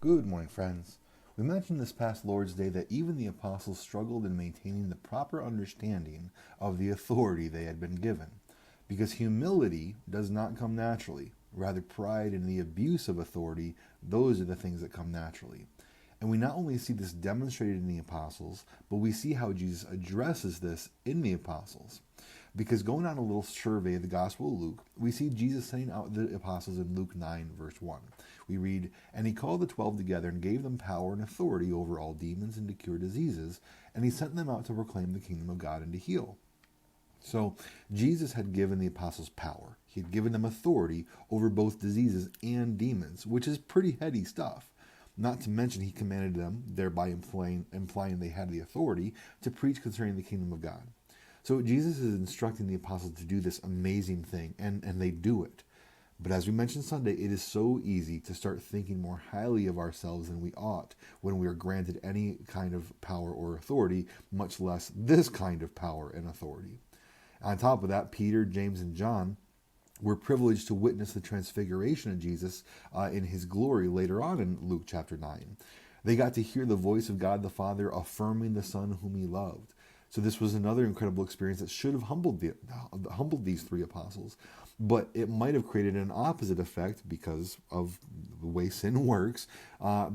Good morning, friends. We mentioned this past Lord's Day that even the apostles struggled in maintaining the proper understanding of the authority they had been given, because humility does not come naturally. Rather, pride and the abuse of authority, those are the things that come naturally. And we not only see this demonstrated in the apostles, but we see how Jesus addresses this in the apostles. Because going on a little survey of the Gospel of Luke, we see Jesus sending out the apostles in Luke 9, verse 1. We read, "And he called the 12 together and gave them power and authority over all demons and to cure diseases, and he sent them out to proclaim the kingdom of God and to heal." So Jesus had given the apostles power. He had given them authority over both diseases and demons, which is pretty heady stuff. Not to mention he commanded them, thereby implying they had the authority, to preach concerning the kingdom of God. So Jesus is instructing the apostles to do this amazing thing, and they do it. But as we mentioned Sunday, it is so easy to start thinking more highly of ourselves than we ought when we are granted any kind of power or authority, much less this kind of power and authority. On top of that, Peter, James, and John were privileged to witness the transfiguration of Jesus in his glory later on in Luke chapter 9. They got to hear the voice of God the Father affirming the Son whom he loved. So this was another incredible experience that should have humbled these three apostles. But it might have created an opposite effect because of the way sin works.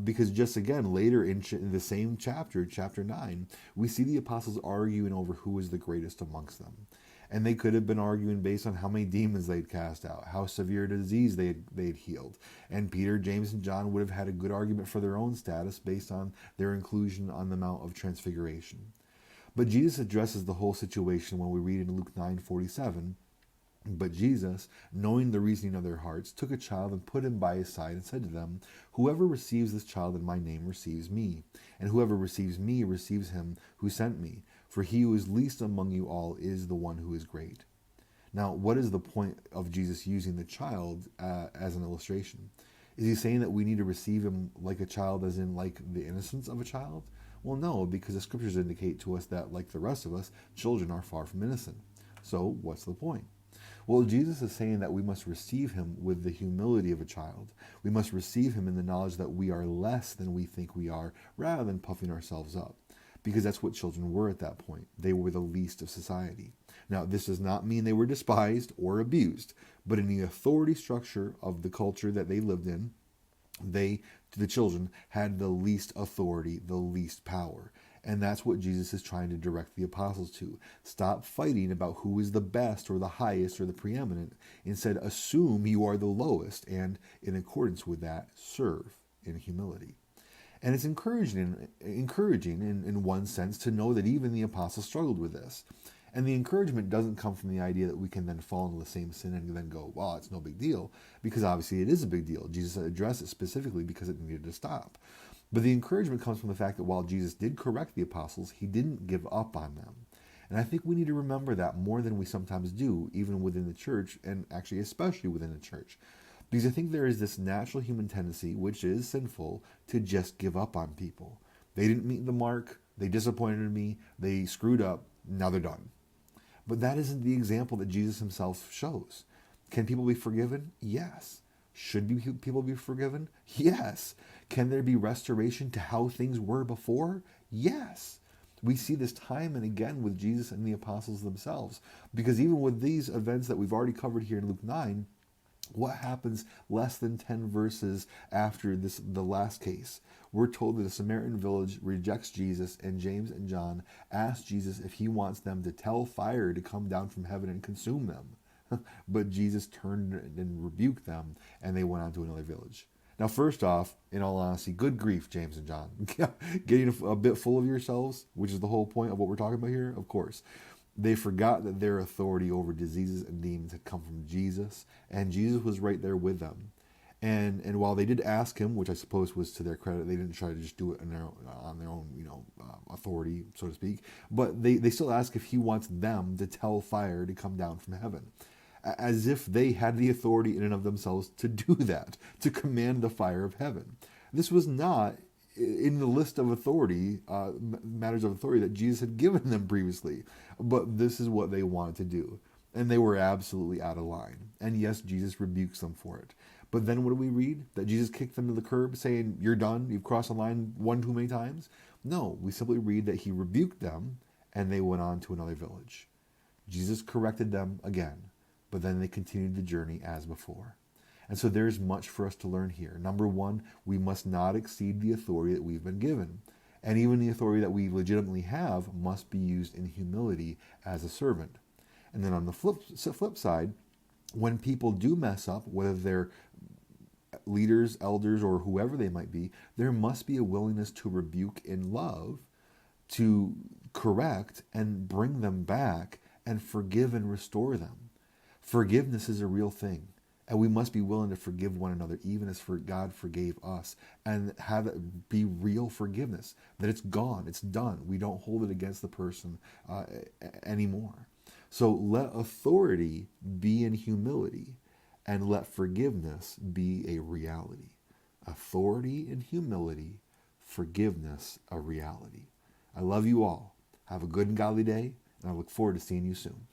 Because just again, later in the same chapter, chapter 9, we see the apostles arguing over who was the greatest amongst them. And they could have been arguing based on how many demons they'd cast out, how severe a disease they'd healed. And Peter, James, and John would have had a good argument for their own status based on their inclusion on the Mount of Transfiguration. But Jesus addresses the whole situation when we read in Luke 9:47. "But Jesus, knowing the reasoning of their hearts, took a child and put him by his side and said to them, 'Whoever receives this child in my name receives me, and whoever receives me receives him who sent me. For he who is least among you all is the one who is great.'" Now, what is the point of Jesus using the child as an illustration? Is he saying that we need to receive him like a child, as in like the innocence of a child? Well, no, because the scriptures indicate to us that, like the rest of us, children are far from innocent. So, what's the point? Well, Jesus is saying that we must receive him with the humility of a child. We must receive him in the knowledge that we are less than we think we are, rather than puffing ourselves up. Because that's what children were at that point. They were the least of society. Now, this does not mean they were despised or abused, but in the authority structure of the culture that they lived in, the children, had the least authority, the least power. And that's what Jesus is trying to direct the apostles to. Stop fighting about who is the best or the highest or the preeminent. Instead, assume you are the lowest, and in accordance with that, serve in humility. And it's encouraging in one sense to know that even the apostles struggled with this. And the encouragement doesn't come from the idea that we can then fall into the same sin and then go, well, it's no big deal, because obviously it is a big deal. Jesus addressed it specifically because it needed to stop. But the encouragement comes from the fact that while Jesus did correct the apostles, he didn't give up on them. And I think we need to remember that more than we sometimes do, even within the church, and actually especially within the church. Because I think there is this natural human tendency, which is sinful, to just give up on people. They didn't meet the mark, they disappointed me, they screwed up, now they're done. But that isn't the example that Jesus himself shows. Can people be forgiven? Yes. Should people be forgiven? Yes. Can there be restoration to how things were before? Yes. We see this time and again with Jesus and the apostles themselves. Because even with these events that we've already covered here in Luke 9, what happens less than 10 verses after the last case? We're told that a Samaritan village rejects Jesus, and James and John ask Jesus if he wants them to tell fire to come down from heaven and consume them. But Jesus turned and rebuked them, and they went on to another village. Now, first off, in all honesty, good grief, James and John. Getting a bit full of yourselves, which is the whole point of what we're talking about here, of course. They forgot that their authority over diseases and demons had come from Jesus, and Jesus was right there with them. And while they did ask him, which I suppose was to their credit, they didn't try to just do it on their own authority, so to speak. But they still ask if he wants them to tell fire to come down from heaven, as if they had the authority in and of themselves to do that, to command the fire of heaven. This was not in the list of authority, matters of authority that Jesus had given them previously, but this is what they wanted to do. And they were absolutely out of line. And yes, Jesus rebukes them for it. But then what do we read? That Jesus kicked them to the curb saying, you're done, you've crossed the line one too many times? No, we simply read that he rebuked them and they went on to another village. Jesus corrected them again, but then they continued the journey as before. And so there's much for us to learn here. Number one, we must not exceed the authority that we've been given. And even the authority that we legitimately have must be used in humility as a servant. And then on the flip side, when people do mess up, whether they're leaders, elders, or whoever they might be, there must be a willingness to rebuke in love, to correct and bring them back and forgive and restore them. Forgiveness is a real thing. And we must be willing to forgive one another, even as God forgave us, and have it be real forgiveness, that it's gone, it's done. We don't hold it against the person anymore. So let authority be in humility, and let forgiveness be a reality. Authority in humility, forgiveness a reality. I love you all. Have a good and godly day, and I look forward to seeing you soon.